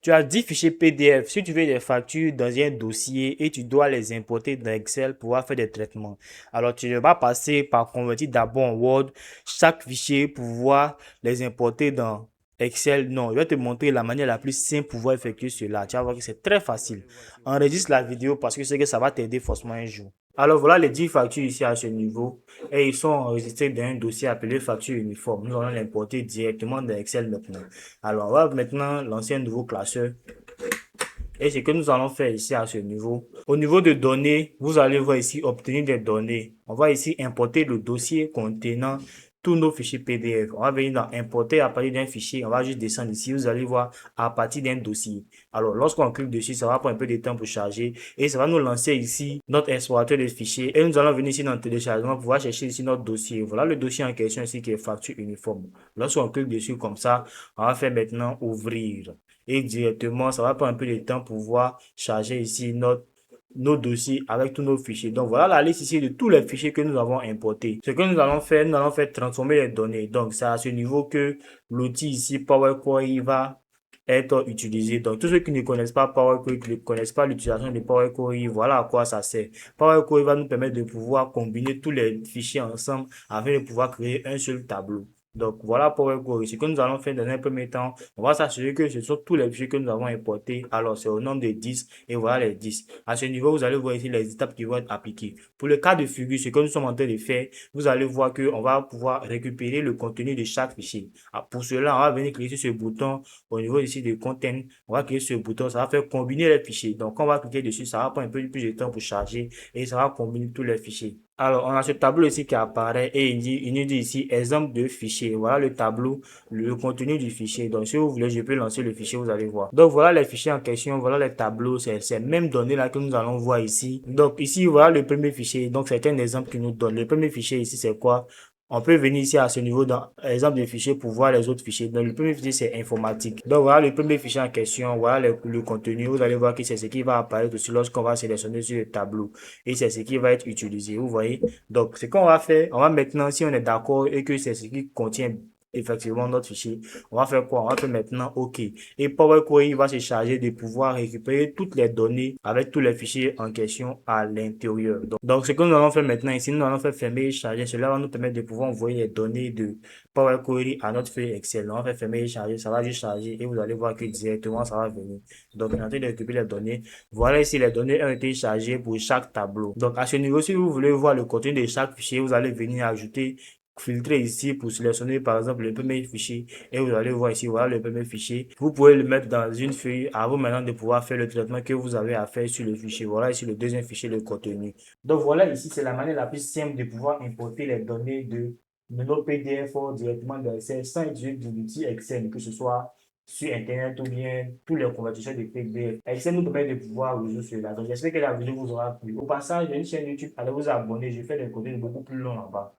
Tu as 10 fichiers PDF. Si tu veux des factures dans un dossier et tu dois les importer dans Excel pour pouvoir faire des traitements. Alors, tu ne vas pas passer par convertir d'abord en Word chaque fichier pour pouvoir les importer dans Excel. Non, je vais te montrer la manière la plus simple pour pouvoir effectuer cela. Tu vas voir que c'est très facile. Enregistre la vidéo parce que je sais que ça va t'aider forcément un jour. Alors, voilà les 10 factures ici à ce niveau et ils sont enregistrés dans un dossier appelé facture uniforme. Nous allons l'importer directement dans Excel maintenant. Alors, on va maintenant lancer un nouveau classeur. Et ce que nous allons faire ici à ce niveau. Au niveau de données, vous allez voir ici obtenir des données. On va ici importer le dossier contenant tous nos fichiers PDF. On va venir dans importer à partir d'un fichier. On va juste descendre ici. Vous allez voir à partir d'un dossier. Alors, lorsqu'on clique dessus, ça va prendre un peu de temps pour charger. Et ça va nous lancer ici notre explorateur de fichiers. Et nous allons venir ici dans le téléchargement pour pouvoir chercher ici notre dossier. Voilà le dossier en question ici qui est facture uniforme. Lorsqu'on clique dessus comme ça, on va faire maintenant ouvrir et directement, ça va prendre un peu de temps pour pouvoir charger ici nos dossiers avec tous nos fichiers. Donc voilà la liste ici de tous les fichiers que nous avons importés. Ce que nous allons faire transformer les données. Donc c'est à ce niveau que l'outil ici Power Query va être utilisé. Donc tous ceux qui ne connaissent pas Power Query, qui ne connaissent pas l'utilisation de Power Query, voilà à quoi ça sert. Power Query va nous permettre de pouvoir combiner tous les fichiers ensemble afin de pouvoir créer un seul tableau. Donc voilà Power Query. Ce que nous allons faire dans un premier temps, on va s'assurer que ce sont tous les fichiers que nous avons importés. Alors, c'est au nombre de 10 et voilà les 10. À ce niveau, vous allez voir ici les étapes qui vont être appliquées. Pour le cas de figure, ce que nous sommes en train de faire, vous allez voir qu'on va pouvoir récupérer le contenu de chaque fichier. Pour cela, on va venir cliquer sur ce bouton au niveau ici de Content. On va cliquer sur ce bouton, ça va faire combiner les fichiers. Donc, quand on va cliquer dessus, ça va prendre un peu plus de temps pour charger et ça va combiner tous les fichiers. Alors, on a ce tableau ici qui apparaît et il nous dit ici exemple de fichier. Voilà le tableau, le contenu du fichier. Donc, si vous voulez, je peux lancer le fichier, vous allez voir. Donc, voilà les fichiers en question, voilà les tableaux, c'est ces mêmes données là que nous allons voir ici. Donc, ici, voilà le premier fichier. Donc, c'est un exemple qui nous donne. Le premier fichier ici, c'est quoi? On peut venir ici à ce niveau dans exemple de fichier pour voir les autres fichiers. Donc, le premier fichier, c'est informatique. Donc, voilà le premier fichier en question. Voilà le contenu. Vous allez voir que c'est ce qui va apparaître aussi lorsqu'on va sélectionner sur le tableau. Et c'est ce qui va être utilisé. Vous voyez? Donc, ce qu'on va faire, on va maintenant, si on est d'accord et que c'est ce qui contient effectivement notre fichier, on va faire quoi? On va faire maintenant OK. Et Power Query va se charger de pouvoir récupérer toutes les données avec tous les fichiers en question à l'intérieur. Donc, ce que nous allons faire maintenant ici, nous allons faire fermer et charger. Cela va nous permettre de pouvoir envoyer les données de Power Query à notre feuille Excel. On va faire fermer et charger, ça va juste charger et vous allez voir que directement ça va venir. Donc, on est en train de récupérer les données. Voilà ici, les données ont été chargées pour chaque tableau. Donc, à ce niveau, si vous voulez voir le contenu de chaque fichier, vous allez venir ajouter filtrer ici pour sélectionner par exemple le premier fichier et vous allez voir ici voilà le premier fichier, vous pouvez le mettre dans une feuille à vous maintenant de pouvoir faire le traitement que vous avez à faire sur le fichier. Voilà ici le deuxième fichier, le contenu. Donc voilà ici c'est la manière la plus simple de pouvoir importer les données de nos PDF directement dans Excel sans utiliser de l'outil Excel, que ce soit sur Internet ou bien tous les convertisseurs de PDF. Excel nous permet de pouvoir résoudre cela. Donc j'espère que la vidéo vous aura plu. Au passage, j'ai une chaîne YouTube, allez vous abonner, je fais des contenus beaucoup plus longs là-bas.